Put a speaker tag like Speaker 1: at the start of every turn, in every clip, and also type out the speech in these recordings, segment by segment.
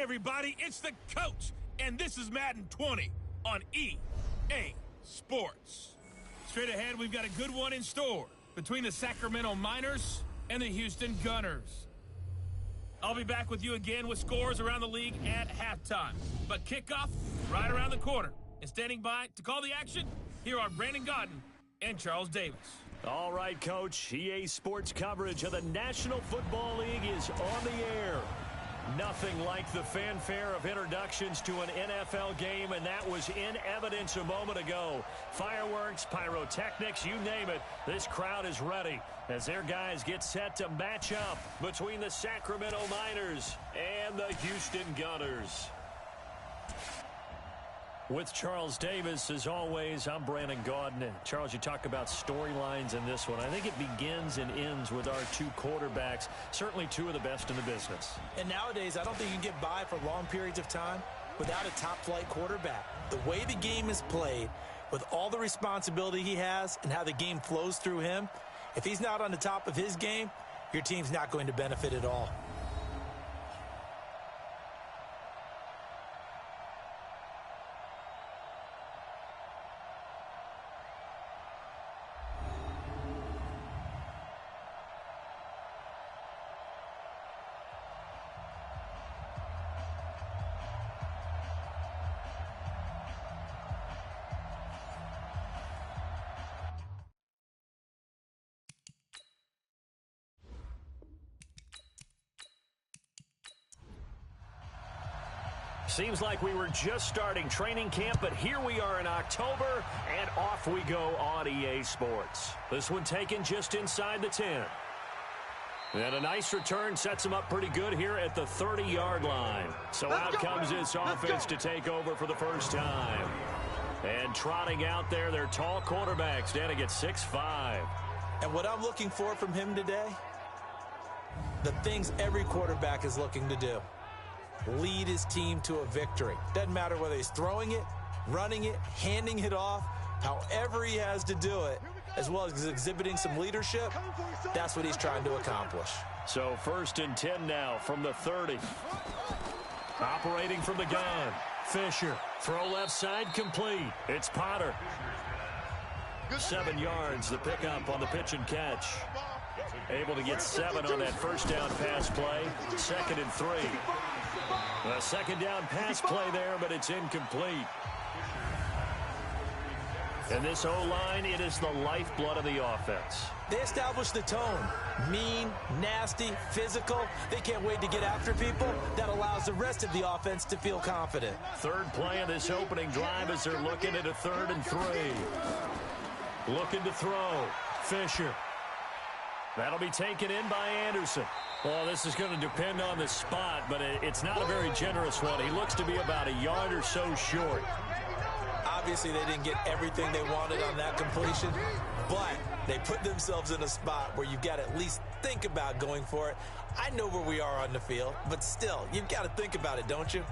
Speaker 1: everybody, it's the coach, and this is Madden 20 on EA Sports. Straight ahead, we've got a good one in store between the Sacramento Miners and the Houston Gunners. I'll be back with you again with scores around the league at halftime. But kickoff right around the corner. And standing by to call the action, here are Brandon Godden and Charles Davis.
Speaker 2: All right, Coach. EA Sports coverage of the National Football League is on the air. Nothing like the fanfare of introductions to an NFL game, and that was in evidence a moment ago. Fireworks, pyrotechnics, you name it. This crowd is ready as their guys get set to match up between the Sacramento Miners and the Houston Gunners. With Charles Davis, as always, I'm Brandon Godden. And Charles, you talk about storylines in this one. I think it begins and ends with our two quarterbacks, certainly two of the best in the business.
Speaker 3: And nowadays, I don't think you can get by for long periods of time without a top-flight quarterback. The way the game is played, with all the responsibility he has and how the game flows through him, if he's not on the top of his game, your team's not going to benefit at all.
Speaker 2: Seems like we were just starting training camp, but here we are in October, and off we go on EA Sports. This one taken just inside the 10. And a nice return sets them up pretty good here at the 30-yard line. So out comes this offense to take over for the first time. And trotting out there, their tall quarterback standing at 6'5".
Speaker 3: And what I'm looking for from him today, the things every quarterback is looking to do. Lead his team to a victory. Doesn't matter whether he's throwing it, running it, handing it off, however he has to do it, as well as exhibiting some leadership, that's what he's trying to accomplish.
Speaker 2: So 1st and 10 now from the 30. Operating from the gun. Fisher. Throw left side complete. It's Potter. 7 yards, the pickup on the pitch and catch. Able to get 7 on that first down pass play. 2nd and 3. A second down pass play there, but it's incomplete. And this O-line, it is the lifeblood of the offense.
Speaker 3: They establish the tone. Mean, nasty, physical. They can't wait to get after people. That allows the rest of the offense to feel confident.
Speaker 2: Third play of this opening drive as they're looking at a 3rd and 3. Looking to throw. Fisher. That'll be taken in by Anderson. Well, this is going to depend on the spot, but it's not a very generous one. He looks to be about a yard or so short.
Speaker 3: Obviously, they didn't get everything they wanted on that completion, but they put themselves in a spot where you've got to at least think about going for it. I know where we are on the field, but still, you've got to think about it, don't you?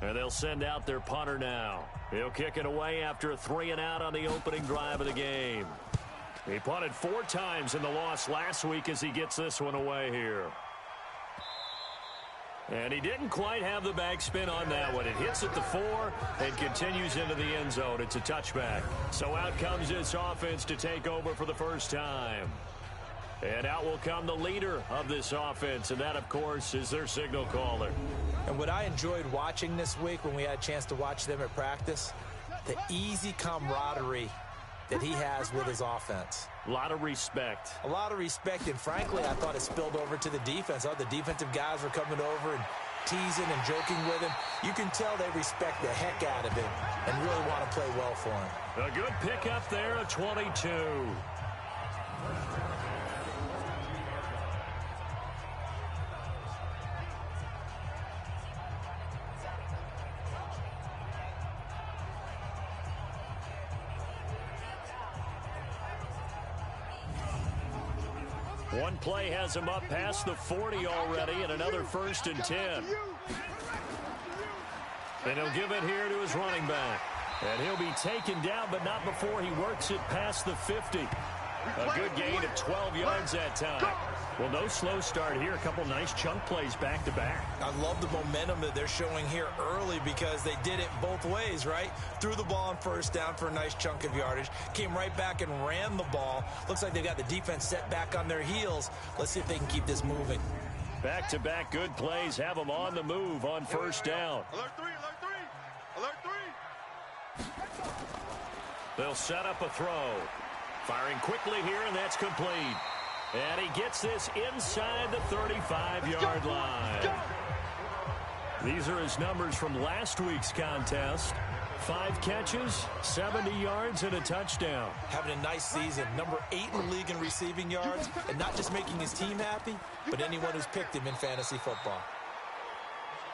Speaker 2: And they'll send out their punter now. He'll kick it away after a 3-and-out on the opening drive of the game. He punted 4 times in the loss last week as he gets this one away here. And he didn't quite have the backspin on that one. It hits at the 4 and continues into the end zone. It's a touchback. So out comes this offense to take over for the first time. And out will come the leader of this offense, and that, of course, is their signal caller.
Speaker 3: And what I enjoyed watching this week when we had a chance to watch them at practice, the easy camaraderie that he has with his offense.
Speaker 2: A lot of respect.
Speaker 3: A lot of respect, and frankly, I thought it spilled over to the defense. The defensive guys were coming over and teasing and joking with him. You can tell they respect the heck out of him and really want to play well for him.
Speaker 2: A good pickup there, a 22. One play has him up past the 40 already, and another 1st and 10. And he'll give it here to his running back. And he'll be taken down, but not before he works it past the 50. A good gain of 12 yards that time. Well, no slow start here. A couple nice chunk plays back-to-back.
Speaker 3: I love the momentum that they're showing here early because they did it both ways, right? Threw the ball on first down for a nice chunk of yardage. Came right back and ran the ball. Looks like they got the defense set back on their heels. Let's see if they can keep this moving.
Speaker 2: Back-to-back good plays have them on the move on first down.
Speaker 4: Alert 3, alert 3, alert 3.
Speaker 2: They'll set up a throw. Firing quickly here, and that's complete. And he gets this inside the 35-yard line. These are his numbers from last week's contest. 5 catches, 70 yards, and a touchdown.
Speaker 3: Having a nice season. Number 8 in the league in receiving yards. And not just making his team happy, but anyone who's picked him in fantasy football.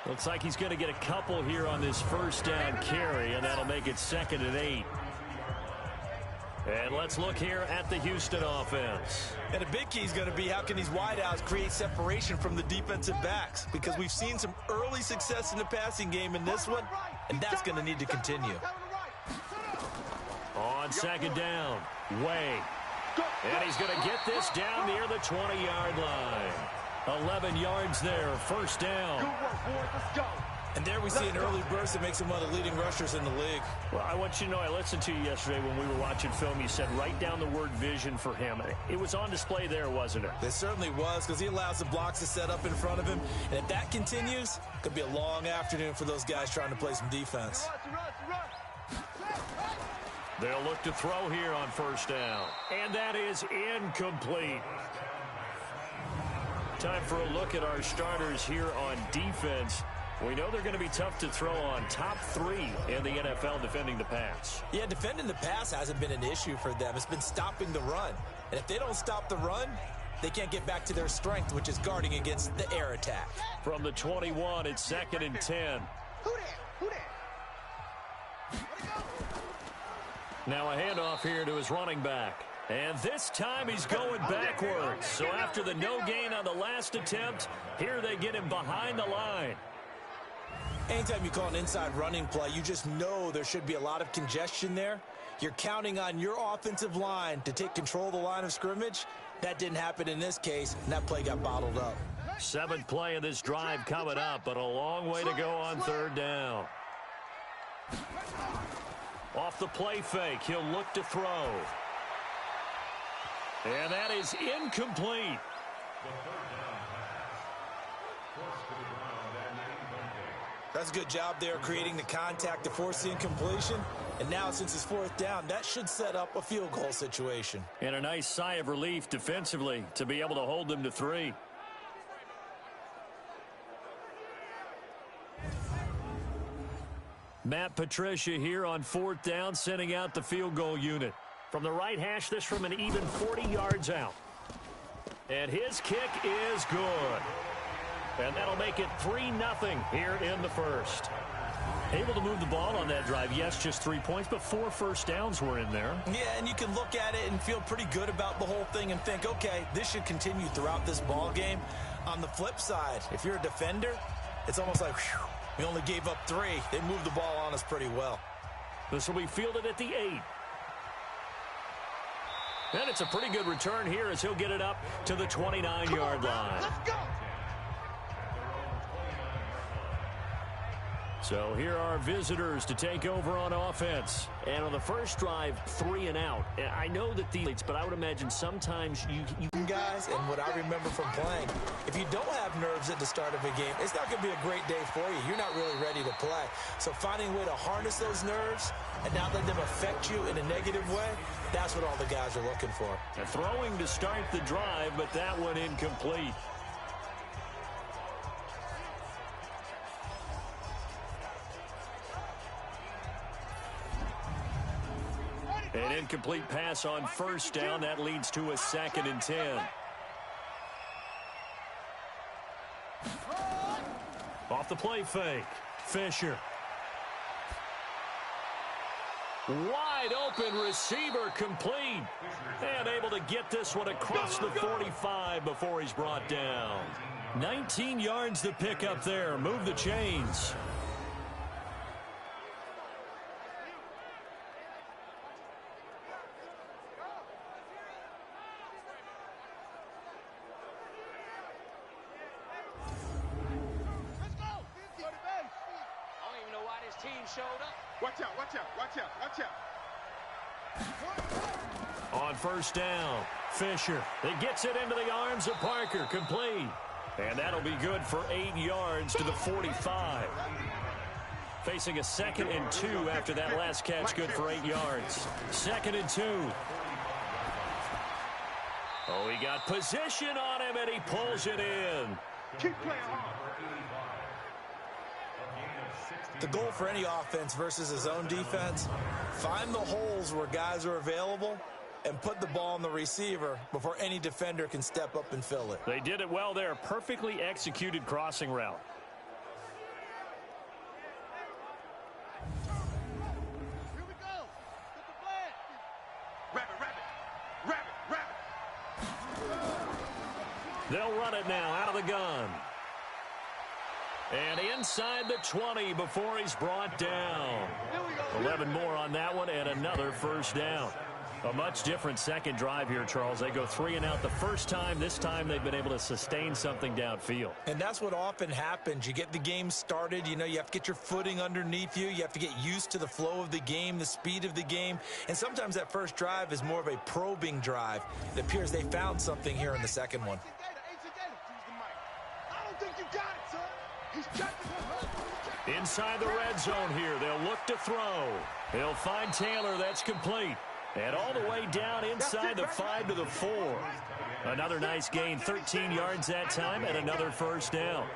Speaker 2: Looks like he's going to get a couple here on this first down carry, and that'll make it 2nd and 8. And let's look here at the Houston offense.
Speaker 3: And a big key is going to be how can these wideouts create separation from the defensive backs, because we've seen some early success in the passing game in this one, and that's going to need to continue.
Speaker 2: On 2nd down, Way. And he's going to get this down near the 20-yard line. 11 yards there, first down.
Speaker 3: And there we see an early burst that makes him one of the leading rushers in the league.
Speaker 2: Well, I want you to know, I listened to you yesterday when we were watching film. You said write down the word vision for him. It was on display there, wasn't it?
Speaker 3: It certainly was, because he allows the blocks to set up in front of him. And if that continues, it could be a long afternoon for those guys trying to play some defense.
Speaker 2: They'll look to throw here on first down. And that is incomplete. Time for a look at our starters here on defense. We know they're going to be tough to throw on. Top 3 in the NFL defending the pass.
Speaker 3: Yeah, defending the pass hasn't been an issue for them. It's been stopping the run. And if they don't stop the run, they can't get back to their strength, which is guarding against the air attack.
Speaker 2: From the 21, it's 2nd and 10. Now a handoff here to his running back. And this time he's going backwards. So after the no gain on the last attempt, here they get him behind the line.
Speaker 3: Anytime you call an inside running play, you just know there should be a lot of congestion there. You're counting on your offensive line to take control of the line of scrimmage. That didn't happen in this case, and that play got bottled up.
Speaker 2: 7th play of this drive coming up, but a long way to go on 3rd down. Off the play fake, he'll look to throw. And that is incomplete.
Speaker 3: That's a good job there creating the contact to force the incompletion. And now, since it's 4th down, that should set up a field goal situation.
Speaker 2: And a nice sigh of relief defensively to be able to hold them to 3. Matt Patricia here on 4th down, sending out the field goal unit. From the right hash, this from an even 40 yards out. And his kick is good. And that'll make it 3-0 here in the first. Able to move the ball on that drive. Yes, just 3 points, but 4 first downs were in there.
Speaker 3: Yeah, and you can look at it and feel pretty good about the whole thing and think, okay, this should continue throughout this ball game. On the flip side, if you're a defender, it's almost like, whew, we only gave up 3. They moved the ball on us pretty well.
Speaker 2: This will be fielded at the 8. And it's a pretty good return here as he'll get it up to the 29-yard line.
Speaker 4: Let's go.
Speaker 2: So here are visitors to take over on offense. And on the first drive, 3 and out. And I know that but I would imagine sometimes you
Speaker 3: guys, and what I remember from playing, if you don't have nerves at the start of a game, it's not going to be a great day for you. You're not really ready to play. So finding a way to harness those nerves and not let them affect you in a negative way, that's what all the guys are looking for.
Speaker 2: And throwing to start the drive, but that one incomplete. An incomplete pass on first down. That leads to a 2nd and 10. Off the play fake. Fisher. Wide open receiver complete. And able to get this one across the 45 before he's brought down. 19 yards to pick up there. Move the chains.
Speaker 4: Watch out, watch out, watch out, watch out.
Speaker 2: On first down, Fisher. It gets it into the arms of Parker. Complete. And that'll be good for 8 yards to the 45. Facing a 2nd and 2 after that last catch, good for 8 yards. 2nd and 2. Oh, he got position on him, and he pulls it in.
Speaker 4: Keep playing hard.
Speaker 3: The goal for any offense versus his own defense, find the holes where guys are available and put the ball on the receiver before any defender can step up and fill it.
Speaker 2: They did it well there. Perfectly executed crossing route.
Speaker 4: Here we go. Get the flag. Rabbit, rabbit, rabbit.
Speaker 2: They'll run it now out of the gun. And inside the 20 before he's brought down. 11 more on that one and another first down. A much different second drive here, Charles. They go 3 and out the first time. This time they've been able to sustain something downfield.
Speaker 3: And that's what often happens. You get the game started. You know, you have to get your footing underneath you. You have to get used to the flow of the game, the speed of the game. And sometimes that first drive is more of a probing drive. It appears they found something here in the second one.
Speaker 4: I don't think you got it, son.
Speaker 2: Inside the red zone here, they'll look to throw. They'll find Taylor. That's complete. And all the way down inside the 5 to the 4. Another nice gain, 13 yards that time, and another first down.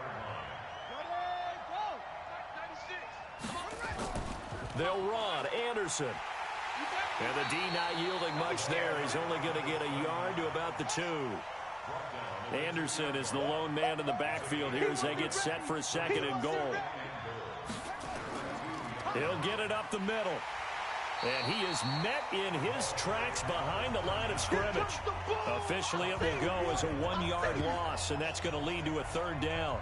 Speaker 2: They'll run. Anderson. And the D not yielding much there. He's only going to get a yard to about the 2. Anderson is the lone man in the backfield here as they get set for a 2nd and goal. He'll get it up the middle. And he is met in his tracks behind the line of scrimmage. Officially, it will go as a 1-yard loss, and that's going to lead to a 3rd down.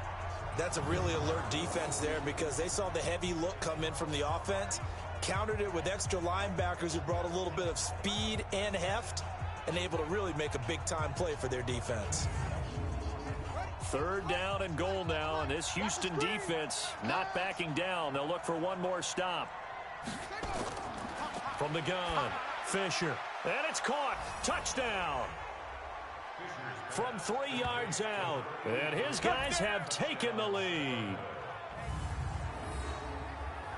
Speaker 3: That's a really alert defense there because they saw the heavy look come in from the offense, countered it with extra linebackers who brought a little bit of speed and heft, and able to really make a big-time play for their defense.
Speaker 2: 3rd down and goal now, and this Houston defense not backing down. They'll look for one more stop. From the gun, Fisher. And it's caught. Touchdown. From 3 yards out. And his guys have taken the lead.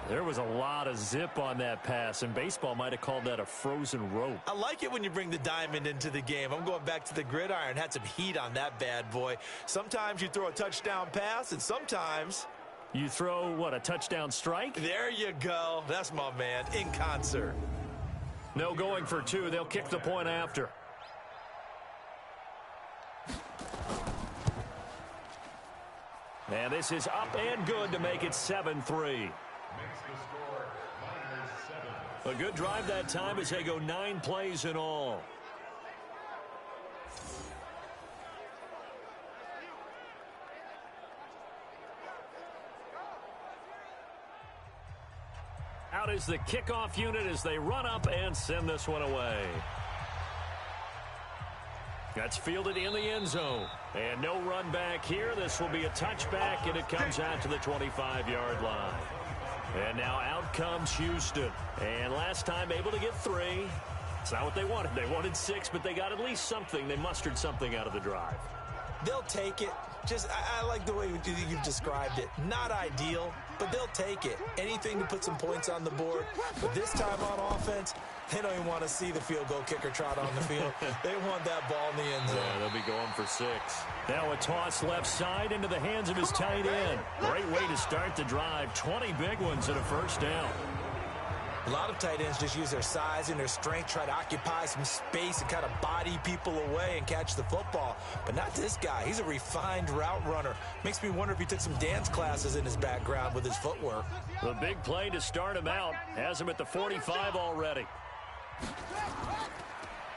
Speaker 2: There was a lot of zip on that pass, and baseball might have called that a frozen rope.
Speaker 3: I like it when you bring the diamond into the game. I'm going back to the gridiron. Had some heat on that bad boy. Sometimes you throw a touchdown pass, and sometimes
Speaker 2: you throw, what, a touchdown strike?
Speaker 3: There you go. That's my man, in concert.
Speaker 2: No going for 2. They'll kick the point after. And this is up and good to make it 7-3. A good drive that time as they go 9 plays in all. Out is the kickoff unit as they run up and send this one away. That's fielded in the end zone. And no run back here. This will be a touchback, and it comes out to the 25-yard line. And now out comes Houston. And last time able to get 3. It's not what they wanted. They wanted 6, but they got at least something. They mustered something out of the drive.
Speaker 3: They'll take it. I like the way you've described it. Not ideal, but they'll take it. Anything to put some points on the board. But this time on offense, they don't even want to see the field goal kicker trot on the field. They want that ball in the end zone.
Speaker 2: Yeah, they'll be going for 6. Now a toss left side into the hands of his tight end. Great way to start the drive. 20 big ones and a first down.
Speaker 3: A lot of tight ends just use their size and their strength, try to occupy some space and kind of body people away and catch the football. But not this guy. He's a refined route runner. Makes me wonder if he took some dance classes in his background with his footwork.
Speaker 2: The big play to start him out has him at the 45 already.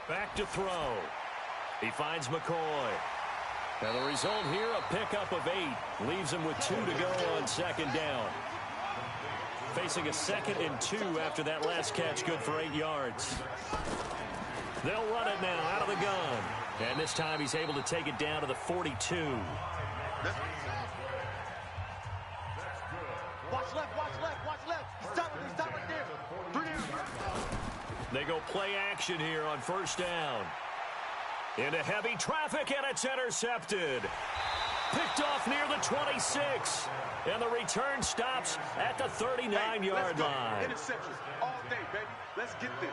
Speaker 2: Back to throw. He finds McCoy. And the result here, a pickup of 8. Leaves him with 2 to go on 2nd down. Facing a 2nd and 2 after that last catch, good for 8 yards. They'll run it now out of the gun. And this time he's able to take it down to the 42.
Speaker 4: Watch Watch left, watch left, watch left. Stop right there. 3 down.
Speaker 2: They go play action here on first down. Into heavy traffic, and it's intercepted. Picked off near the 26. And the return stops at the 39-yard line.
Speaker 4: Interceptions all day, baby. Let's get this.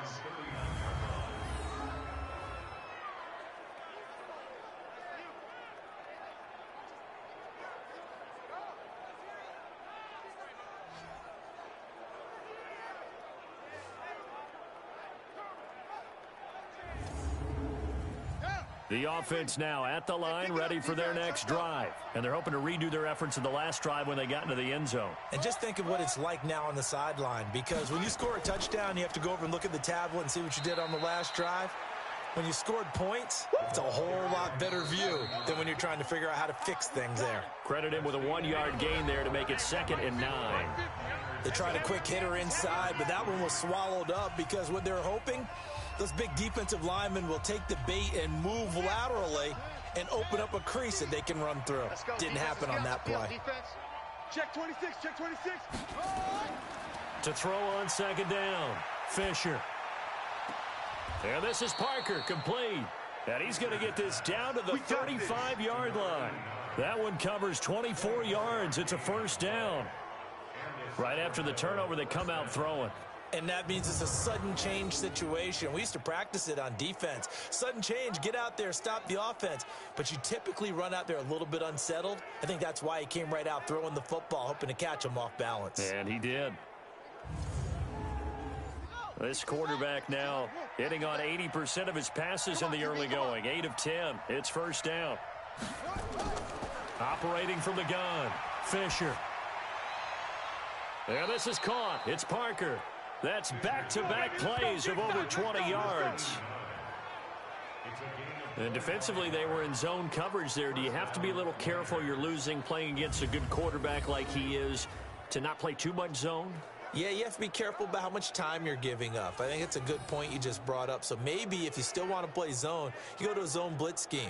Speaker 2: The offense now at the line, ready for their next drive. And they're hoping to redo their efforts in the last drive when they got into the end zone.
Speaker 3: And just think of what it's like now on the sideline, because when you score a touchdown, you have to go over and look at the tablet and see what you did on the last drive. When you scored points, it's a whole lot better view than when you're trying to figure out how to fix things there.
Speaker 2: Credit him with a 1-yard gain there to make it 2nd and 9.
Speaker 3: They tried a quick hitter inside, but that one was swallowed up because what they're hoping, those big defensive linemen will take the bait and move laterally and open up a crease that they can run through. Didn't happen on that play.
Speaker 4: Check 26, check 26.
Speaker 2: To throw on 2nd down, Fisher. And this is Parker, complete. And he's going to get this down to the 35-yard line. That one covers 24 yards. It's a first down. Right after the turnover, they come out throwing.
Speaker 3: And that means it's a sudden change situation. We used to practice it on defense. Sudden change, get out there, stop the offense. But you typically run out there a little bit unsettled. I think that's why he came right out throwing the football, hoping to catch him off balance.
Speaker 2: And he did. This quarterback now hitting on 80% of his passes in the early going. 8 of 10. It's first down. Operating from the gun, Fisher. And this is caught. It's Parker. That's back-to-back plays of over 20 yards. And defensively, they were in zone coverage there. Do you have to be a little careful? You're losing playing against a good quarterback like he is to not play too much zone?
Speaker 3: Yeah, you have to be careful about how much time you're giving up. I think it's a good point you just brought up. So maybe if you still want to play zone, you go to a zone blitz scheme.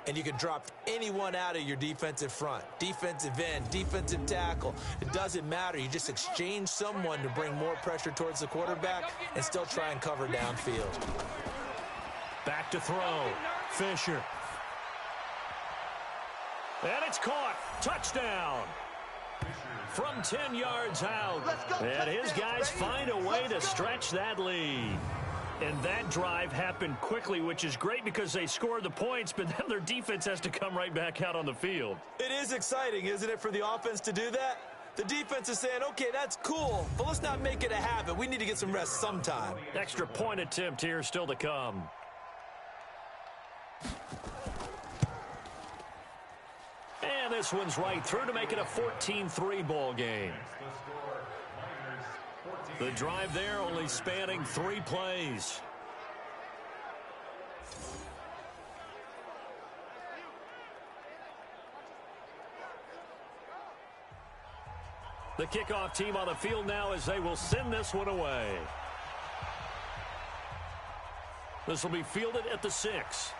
Speaker 3: And you can drop anyone out of your defensive front. Defensive end, defensive tackle. It doesn't matter. You just exchange someone to bring more pressure towards the quarterback and still try and cover downfield.
Speaker 2: Back to throw. Fisher. And it's caught. Touchdown. From 10 yards out. And his guys find a way to stretch that lead. And that drive happened quickly, which is great because they scored the points, but then their defense has to come right back out on the field.
Speaker 3: It is exciting, isn't it, for the offense to do that? The defense is saying, okay, that's cool, but let's not make it a habit. We need to get some rest sometime.
Speaker 2: Extra point attempt here still to come. And this one's right through to make it a 14-3 ball game. The drive there only spanning 3 plays. The kickoff team on the field now as they will send this one away. This will be fielded at the 6.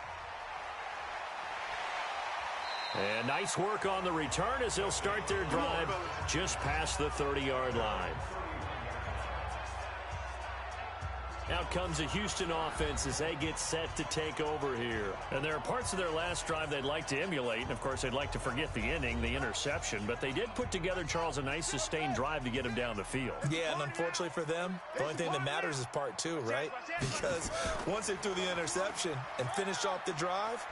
Speaker 2: And nice work on the return as they'll start their drive just past the 30-yard line. Out comes the Houston offense as they get set to take over here. And there are parts of their last drive they'd like to emulate. And, of course, they'd like to forget the inning, the interception. But they did put together, Charles, a nice sustained drive to get him down the field.
Speaker 3: Yeah, and unfortunately for them, the only thing that matters is part 2, right? Because once they threw the interception and finished off the drive,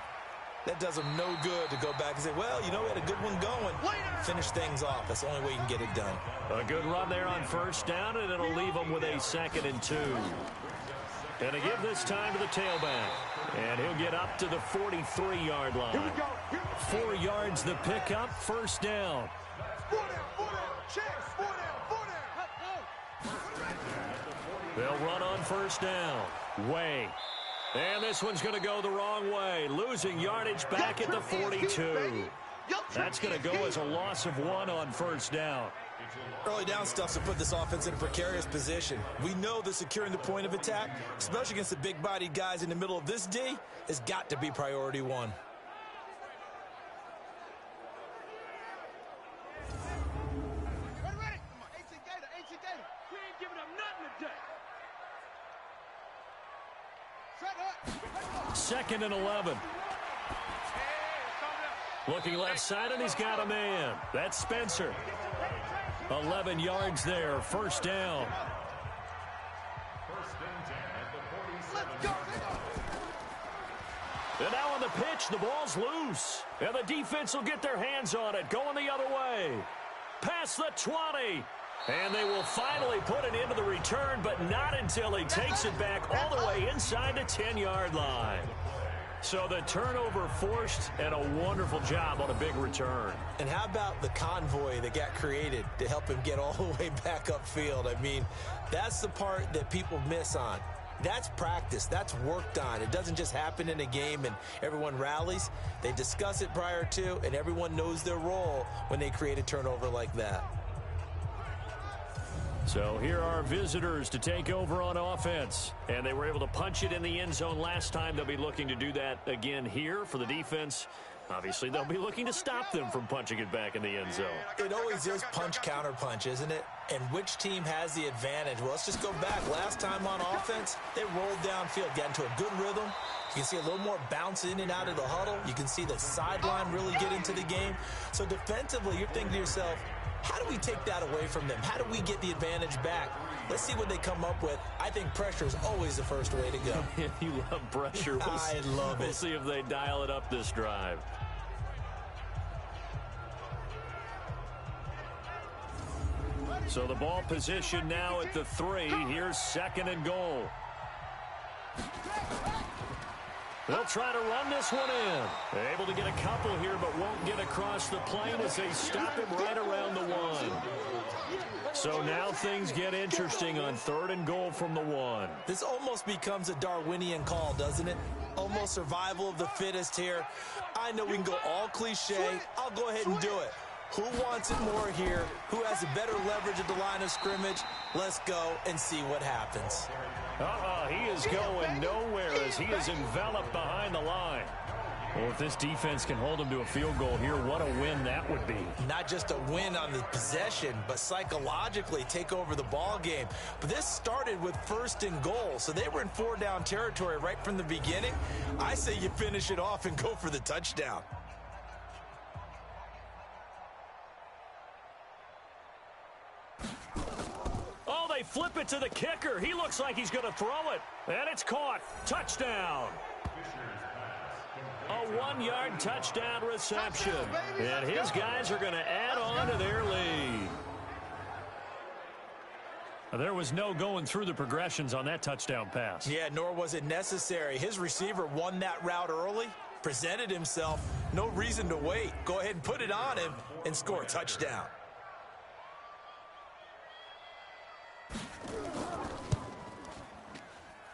Speaker 3: that does them no good to go back and say, well, you know, we had a good one going. Finish things off. That's the only way you can get it done.
Speaker 2: A good run there on first down, and it'll leave them with a 2nd and 2. And to give this time to the tailback. And he'll get up to the 43-yard line. 4 yards the pickup, first down. They'll run on first down. Way. And this one's going to go the wrong way. Losing yardage back at the 42. That's going to go as a loss of 1 on first down.
Speaker 3: Early down stuff's to put this offense in a precarious position. We know that securing the point of attack, especially against the big-bodied guys in the middle of this D, has got to be priority 1.
Speaker 2: 2nd and 11. Looking left side, and he's got a man. That's Spencer. 11 yards there, 1st down. And now on the pitch, the ball's loose. And the defense will get their hands on it, going the other way. Past the 20. And they will finally put it into the return, but not until he takes it back all the way inside the 10-yard line. So the turnover forced, and a wonderful job on a big return.
Speaker 3: And how about the convoy that got created to help him get all the way back upfield? I mean, that's the part that people miss on. That's practice. That's worked on. It doesn't just happen in a game and everyone rallies. They discuss it prior to, and everyone knows their role when they create a turnover like that.
Speaker 2: So here are visitors to take over on offense. And they were able to punch it in the end zone last time. They'll be looking to do that again here for the defense. Obviously, they'll be looking to stop them from punching it back in the end zone.
Speaker 3: It always is punch-counter-punch, isn't it? And which team has the advantage? Well, let's just go back. Last time on offense, they rolled downfield, got into a good rhythm. You can see a little more bounce in and out of the huddle. You can see the sideline really get into the game. So defensively, you're thinking to yourself, how do we take that away from them? How do we get the advantage back? Let's see what they come up with. I think pressure is always the first way to go.
Speaker 2: You love pressure.
Speaker 3: I love it.
Speaker 2: We'll see if they dial it up this drive. So the ball position now at the 3. Here's 2nd and goal. They'll try to run this one in. They're able to get a couple here, but won't get across the plane as they stop him right around the 1. So now things get interesting on 3rd and goal from the 1.
Speaker 3: This almost becomes a Darwinian call, doesn't it? Almost survival of the fittest here. I know we can go all cliche. I'll go ahead and do it. Who wants it more here? Who has a better leverage at the line of scrimmage? Let's go and see what happens.
Speaker 2: He is going nowhere as he is enveloped behind the line. Well, if this defense can hold him to a field goal here, what a win that would be.
Speaker 3: Not just a win on the possession, but psychologically take over the ball game. But this started with 1st and goal, so they were in 4-down territory right from the beginning. I say you finish it off and go for the touchdown.
Speaker 2: Oh, they flip it to the kicker. He looks like he's going to throw it. And it's caught. Touchdown. A 1-yard touchdown reception. And his guys are going to add on to their lead. There was no going through the progressions on that touchdown pass.
Speaker 3: Yeah, nor was it necessary. His receiver won that route early, presented himself. No reason to wait. Go ahead and put it on him and score a touchdown.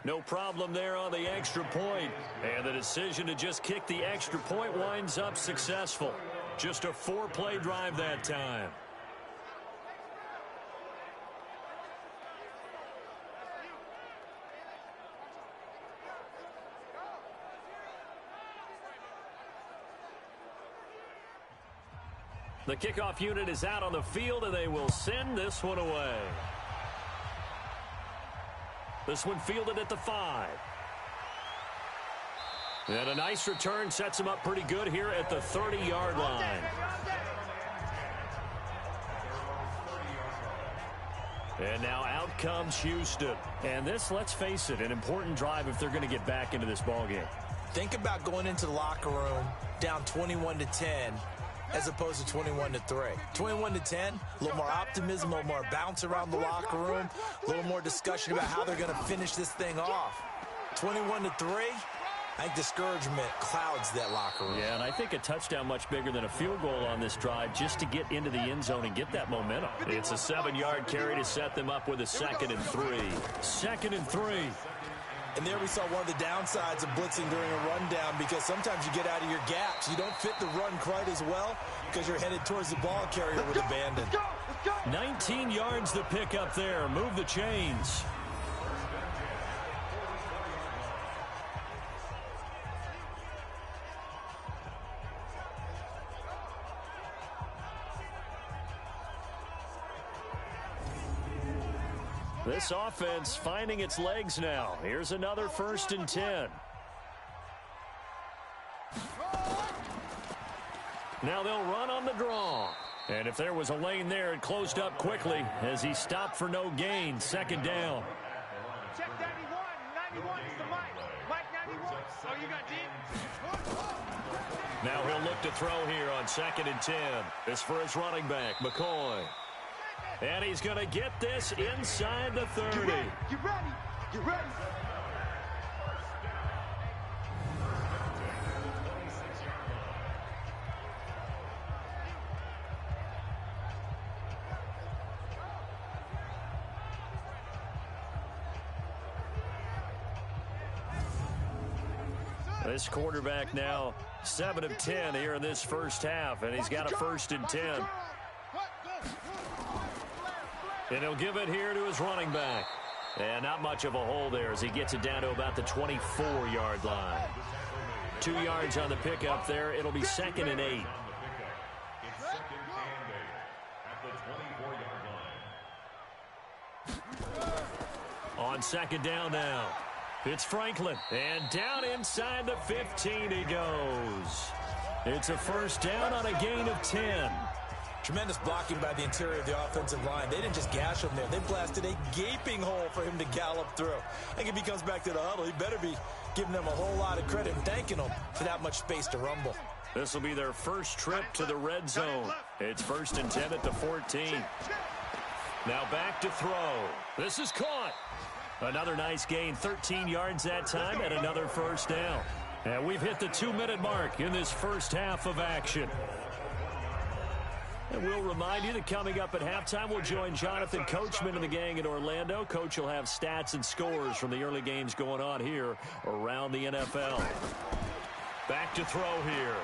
Speaker 2: No problem there on the extra point. And the decision to just kick the extra point winds up successful. Just a 4-play drive that time. The kickoff unit is out on the field, and they will send this one away. This one fielded at the 5. And a nice return sets him up pretty good here at the 30-yard line. And now out comes Houston. And this, let's face it, an important drive if they're going to get back into this ballgame.
Speaker 3: Think about going into the locker room down 21-10 as opposed to 21-3. 21-10, a little more optimism, a little more bounce around the locker room, a little more discussion about how they're going to finish this thing off. 21-3, I think discouragement clouds that locker room.
Speaker 2: Yeah, and I think a touchdown much bigger than a field goal on this drive just to get into the end zone and get that momentum. It's a 7-yard carry to set them up with a 2nd and 3. 2nd and 3.
Speaker 3: And there we saw one of the downsides of blitzing during a rundown, because sometimes you get out of your gaps. You don't fit the run quite as well because you're headed towards the ball carrier with abandon.
Speaker 2: 19 yards to pick up there. Move the chains. This offense finding its legs now. Here's another 1st and 10. Now they'll run on the draw. And if there was a lane there, it closed up quickly as he stopped for no gain. 2nd down.
Speaker 4: Check 91. 91 is the mic. Mike 91. Oh, you got deep?
Speaker 2: Now he'll look to throw here on 2nd and 10. This for his running back, McCoy. And he's going to get this inside the 30.
Speaker 4: Get ready. Get ready.
Speaker 2: This quarterback now 7 of 10 here in this first half, and he's got a 1st and 10. And he'll give it here to his running back. And not much of a hole there as he gets it down to about the 24-yard line. 2 yards on the pickup there. It'll be 2nd and 8. On 2nd down now. It's Franklin, and down inside the 15 he goes. It's a 1st down on a gain of 10.
Speaker 3: Tremendous blocking by the interior of the offensive line. They didn't just gash him there. They blasted a gaping hole for him to gallop through. I think if he comes back to the huddle, he better be giving them a whole lot of credit and thanking them for that much space to rumble.
Speaker 2: This will be their first trip to the red zone. It's 1st and 10 at the 14. Now back to throw. This is caught. Another nice gain, 13 yards that time, and another 1st down. And we've hit the 2-minute mark in this first half of action. And we'll remind you that coming up at halftime, we'll join Jonathan Coachman and the gang in Orlando. Coach will have stats and scores from the early games going on here around the NFL. Back to throw here.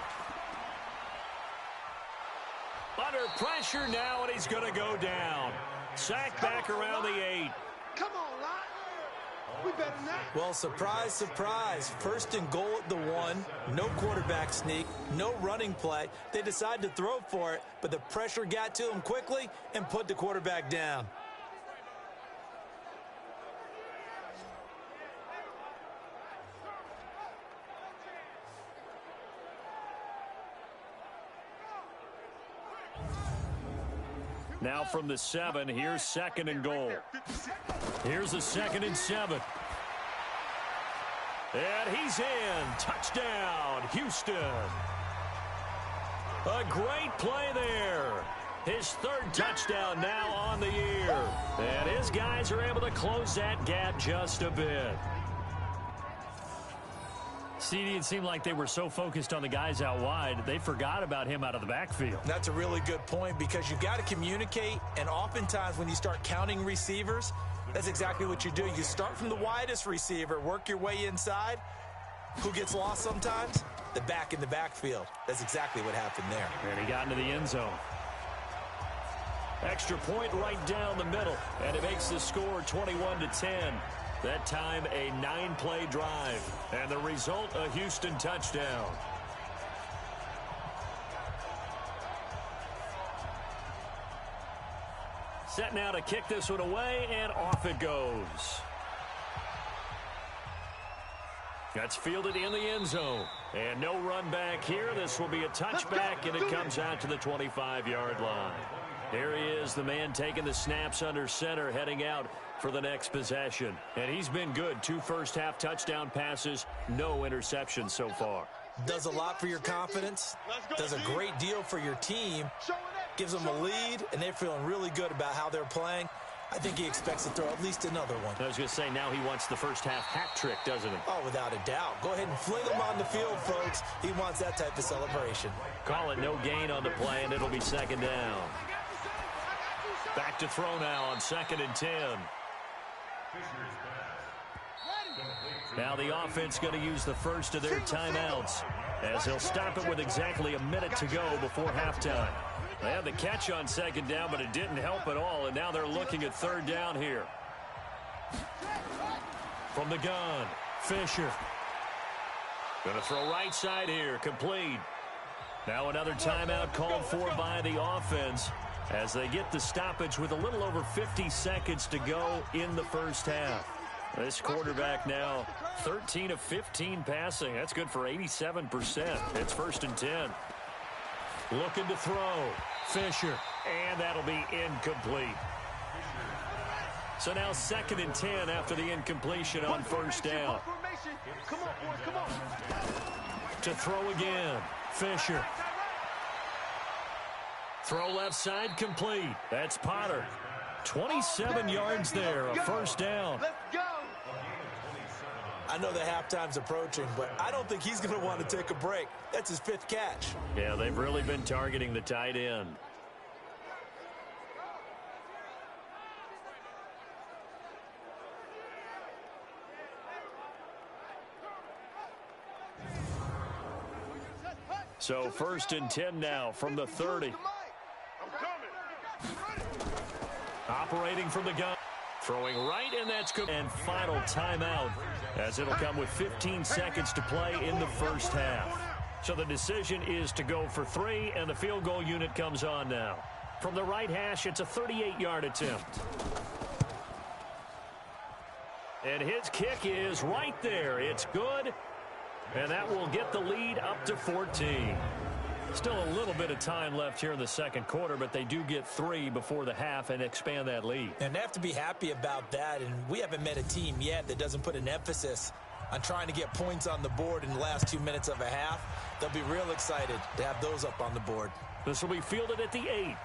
Speaker 2: Under pressure now, and he's going to go down. Sacked back around the 8.
Speaker 4: Come on, Lott. We better not.
Speaker 3: Well, surprise, surprise. 1st and goal at the 1. No quarterback sneak. No running play. They decided to throw for it, but the pressure got to him quickly and put the quarterback down.
Speaker 2: Now from the 7, here's 2nd and goal. Here's a 2nd and 7. And he's in. Touchdown, Houston. A great play there. His 3rd touchdown now on the year. And his guys are able to close that gap just a bit. CD, it seemed like they were so focused on the guys out wide, they forgot about him out of the backfield.
Speaker 3: That's a really good point because you've got to communicate, and oftentimes when you start counting receivers, that's exactly what you do. You start from the widest receiver, work your way inside. Who gets lost sometimes? The back in the backfield. That's exactly what happened there.
Speaker 2: And he got into the end zone. Extra point right down the middle, and it makes the score 21-10. That time, a 9-play drive. And the result, a Houston touchdown. Set now to kick this one away, and off it goes. That's fielded in the end zone. And no run back here. This will be a touchback, and it comes out to the 25-yard line. Here he is, the man taking the snaps under center, heading out for the next possession. And he's been good. 2 first-half touchdown passes, no interceptions so far.
Speaker 3: Does a lot for your confidence, does a great deal for your team, gives them a lead, and they're feeling really good about how they're playing. I think he expects to throw at least another one.
Speaker 2: I was going to say, now he wants the first-half hat trick, doesn't he?
Speaker 3: Oh, without a doubt. Go ahead and fling him on the field, folks. He wants that type of celebration.
Speaker 2: Call it no gain on the play, and it'll be 2nd down. Back to throw now on 2nd and 10. Now the offense going to use the first of their timeouts as they'll stop it with exactly a minute to go before halftime. They had the catch on 2nd down, but it didn't help at all, and now they're looking at 3rd down here. From the gun, Fisher. Going to throw right side here, complete. Now another timeout called for by the offense. as they get the stoppage with a little over 50 seconds to go in the first half. This quarterback now 13 of 15 passing. That's good for 87%. It's 1st and 10. Looking to throw. Fisher. And that'll be incomplete. So now 2nd and 10 after the incompletion on 1st down.
Speaker 4: Come on, boys, come on.
Speaker 2: To throw again. Fisher. Throw left side complete. That's Potter. 27 yards there, a 1st down.
Speaker 4: Let's go.
Speaker 3: I know the halftime's approaching, but I don't think he's going to want to take a break. That's his 5th catch.
Speaker 2: Yeah, they've really been targeting the tight end. So 1st and 10 now from the 30. Operating from the gun. Throwing right, and that's good. And final timeout, as it'll come with 15 seconds to play in the first half. So the decision is to go for 3, and the field goal unit comes on now. From the right hash, it's a 38-yard attempt. And his kick is right there. It's good, and that will get the lead up to 14. Still a little bit of time left here in the second quarter, but they do get 3 before the half and expand that lead.
Speaker 3: And they have to be happy about that, and we haven't met a team yet that doesn't put an emphasis on trying to get points on the board in the last 2 minutes of a half. They'll be real excited to have those up on the board.
Speaker 2: This will be fielded at the 8.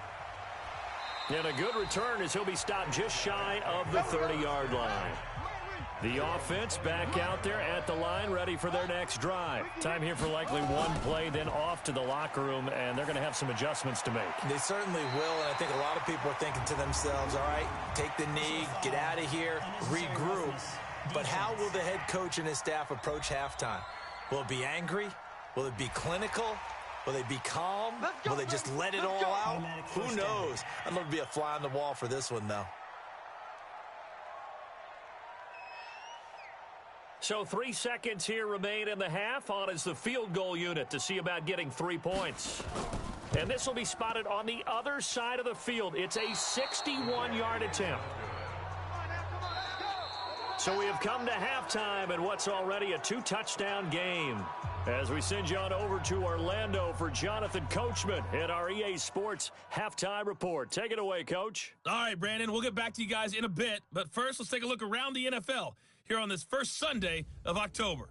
Speaker 2: And a good return as he'll be stopped just shy of the 30-yard line. The offense back out there at the line, ready for their next drive. Time here for likely one play, then off to the locker room, and they're going to have some adjustments to make.
Speaker 3: They certainly will, and I think a lot of people are thinking to themselves, all right, take the knee, get out of here, regroup. But how will the head coach and his staff approach halftime? Will it be angry? Will it be clinical? Will they be calm? Will they just let it all out? Who knows? I'd love to be a fly on the wall for this one, though.
Speaker 2: So 3 seconds here remain in the half. On is the field goal unit to see about getting 3 points. And this will be spotted on the other side of the field. It's a 61-yard attempt. So we have come to halftime and what's already a 2-touchdown game. As we send you on over to Orlando for Jonathan Coachman at our EA Sports Halftime Report. Take it away, Coach.
Speaker 1: All right, Brandon, we'll get back to you guys in a bit. But first, let's take a look around the NFL here on this first Sunday of October.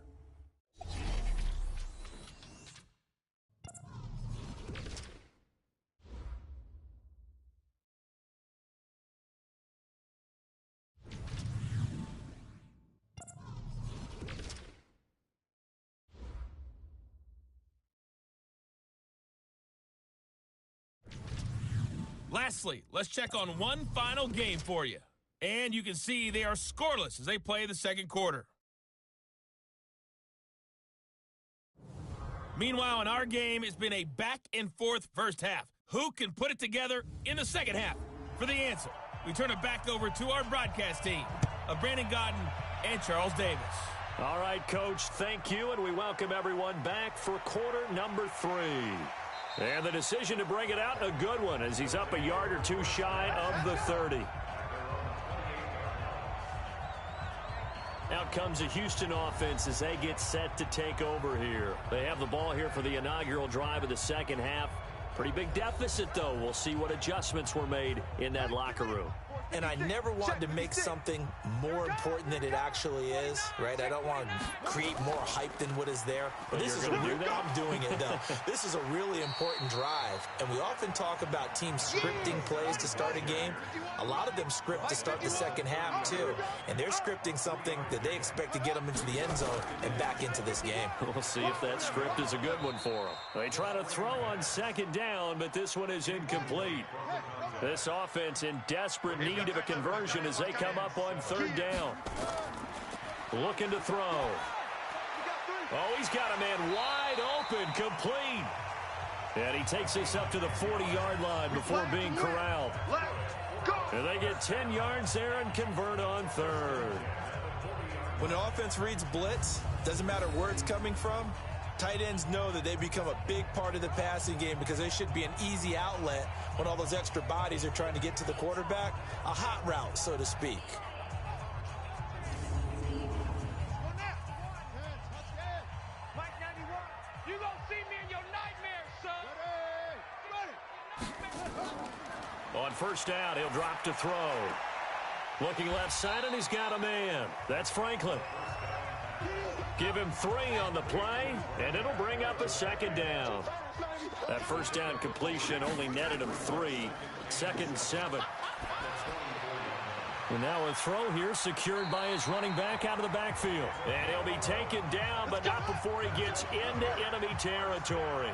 Speaker 1: Lastly, let's check on one final game for you. And you can see they are scoreless as they play the second quarter. Meanwhile, in our game, it's been a back-and-forth first half. Who can put it together in the second half? For the answer, we turn it back over to our broadcast team of Brandon Godden and Charles Davis.
Speaker 2: All right, Coach, thank you, and we welcome everyone back for quarter number 3. And the decision to bring it out, a good one, as he's up a yard or two shy of the 30. Out comes the Houston offense as they get set to take over here. They have the ball here for the inaugural drive of the second half. Pretty big deficit, though. We'll see what adjustments were made in that locker room.
Speaker 3: And I never wanted to make something more important than it actually is, right? I don't want to create more hype than what is there. But this is I'm doing it, though. This is a really important drive. And we often talk about teams scripting plays to start a game. A lot of them script to start the second half, too. And they're scripting something that they expect to get them into the end zone and back into this game.
Speaker 2: We'll see if that script is a good one for them. They try to throw on second down, but this one is incomplete. This offense in desperate need of a conversion as they come up on third down. Looking to throw. Oh, he's got a man wide open, complete. And he takes this up to the 40-yard line before being corralled. And they get 10 yards there and convert on third.
Speaker 3: When an offense reads blitz, doesn't matter where it's coming from, Tight ends know that they become a big part of the passing game because they should be an easy outlet when all those extra bodies are trying to get to the quarterback. A hot route, so to speak.
Speaker 4: Mike 91, you gonna see me in your nightmares, son.
Speaker 2: On first down, he'll drop to throw. Looking left side, and he's got a man. That's Franklin. Give him 3 on the play, and it'll bring up a second down. That first down completion only netted him 3. 2nd and 7. And now a throw here secured by his running back out of the backfield. And he'll be taken down, but not before he gets into enemy territory.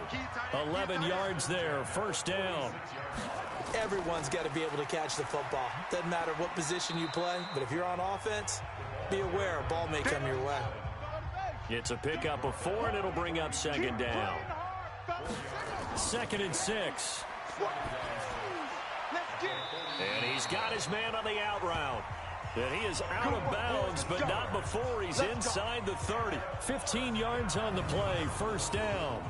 Speaker 2: 11 yards there, first down.
Speaker 3: Everyone's got to be able to catch the football. Doesn't matter what position you play, but if you're on offense, be aware a ball may come your way.
Speaker 2: It's a pickup of 4, and it'll bring up second down. 2nd and 6. And he's got his man on the out route. And he is out of bounds, but not before he's inside the 30. 15 yards on the play, first down.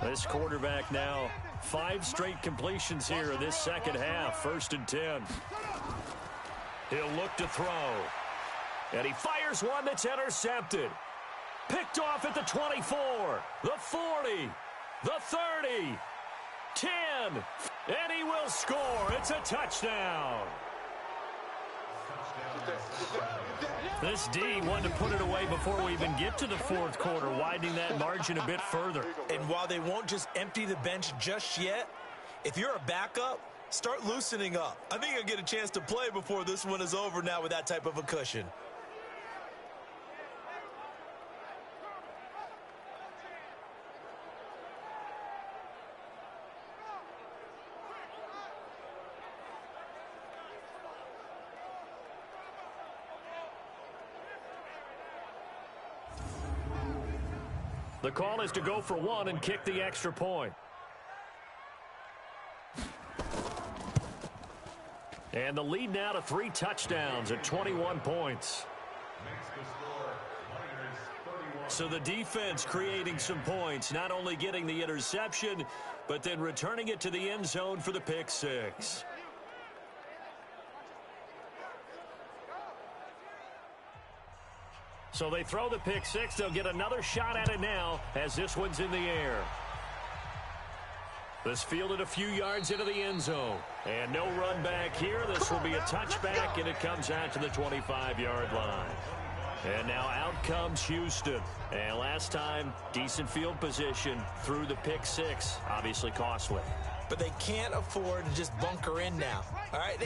Speaker 2: This quarterback now 5 straight completions here in this second half. 1st and 10. He'll look to throw. And he fires one that's intercepted. Picked off at the 24, the 40, the 30, 10. And he will score. It's a touchdown. This D wanted to put it away before we even get to the 4th quarter, widening that margin a bit further.
Speaker 3: And while they won't just empty the bench just yet, if you're a backup, start loosening up. I think you'll get a chance to play before this one is over now with that type of a cushion.
Speaker 2: The call is to go for 1 and kick the extra point. And the lead now to 3 touchdowns at 21 points. So the defense creating some points, not only getting the interception, but then returning it to the end zone for the pick 6. So they throw the pick 6. They'll get another shot at it now as this one's in the air. This fielded a few yards into the end zone. And no run back here. This will be a touchback, and it comes out to the 25-yard line. And now out comes Houston. And last time, decent field position through the pick 6. Obviously costly.
Speaker 3: But they can't afford to just bunker in now. All right,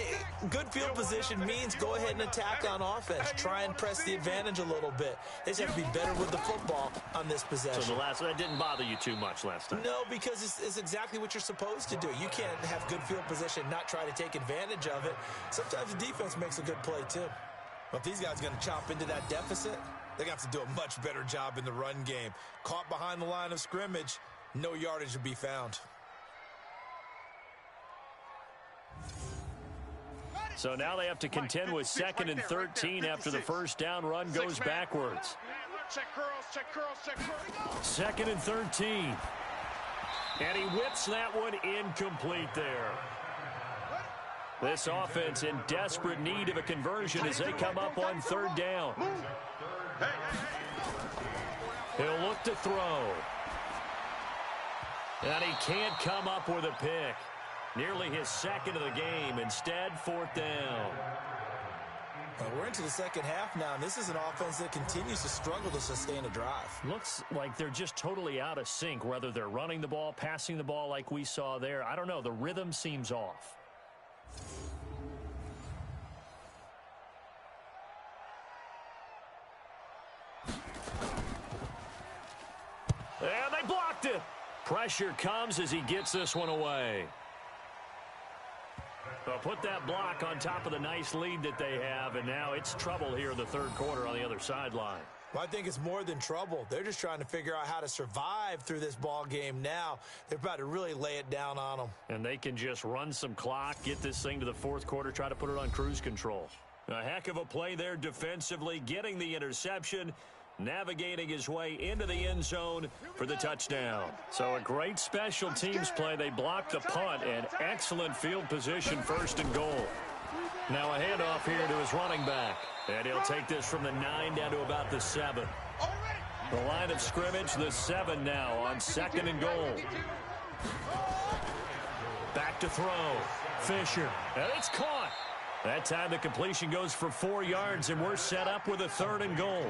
Speaker 3: good field position means go ahead and attack on offense. Try and press the advantage a little bit. They just have to be better with the football on this possession.
Speaker 2: So that didn't bother you too much last time?
Speaker 3: No, because it's exactly what you're supposed to do. You can't have good field position and not try to take advantage of it. Sometimes the defense makes a good play too. But if these guys are going to chop into that deficit, they're going to have to do a much better job in the run game. Caught behind the line of scrimmage, no yardage to be found.
Speaker 2: So now they have to contend with 2nd and 13 after the first down run goes backwards.
Speaker 4: Check curls, check curls, check curls.
Speaker 2: 2nd and 13. And he whips that one incomplete there. This offense in desperate need of a conversion as they come up on 3rd down. He'll look to throw. And he can't come up with a pick. Nearly his 2nd of the game. Instead, 4th down.
Speaker 3: Well, we're into the second half now, and this is an offense that continues to struggle to sustain a drive.
Speaker 2: Looks like they're just totally out of sync, whether they're running the ball, passing the ball like we saw there. I don't know. The rhythm seems off. And they blocked it. Pressure comes as he gets this one away. They'll put that block on top of the nice lead that they have, and now it's trouble here in the 3rd quarter on the other sideline.
Speaker 3: Well, I think it's more than trouble. They're just trying to figure out how to survive through this ball game now. They're about to really lay it down on them.
Speaker 2: And they can just run some clock, get this thing to the fourth quarter, try to put it on cruise control. A heck of a play there defensively, getting the interception, navigating his way into the end zone for the touchdown. So a great special teams play. They blocked the punt and excellent field position, first and goal. Now a handoff here to his running back. And he'll take this from the 9 down to about the 7. The line of scrimmage, the 7 now on second and goal. Back to throw. Fisher. And it's caught. That time the completion goes for 4 yards, and we're set up with a 3rd and goal.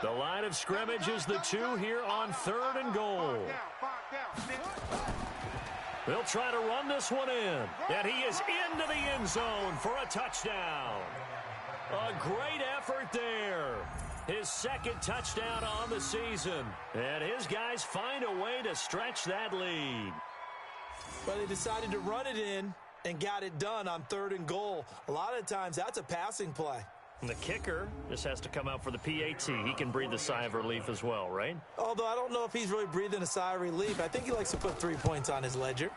Speaker 2: The line of scrimmage is the 2 here on 3rd and goal. They'll try to run this one in. And he is into the end zone for a touchdown. A great effort there. His 2nd touchdown on the season. And his guys find a way to stretch that lead.
Speaker 3: Well, they decided to run it in and got it done on 3rd and goal. A lot of times that's a passing play.
Speaker 2: And the kicker just has to come out for the PAT. He can breathe a sigh of relief as well, right?
Speaker 3: Although I don't know if he's really breathing a sigh of relief. I think he likes to put 3 points on his ledger.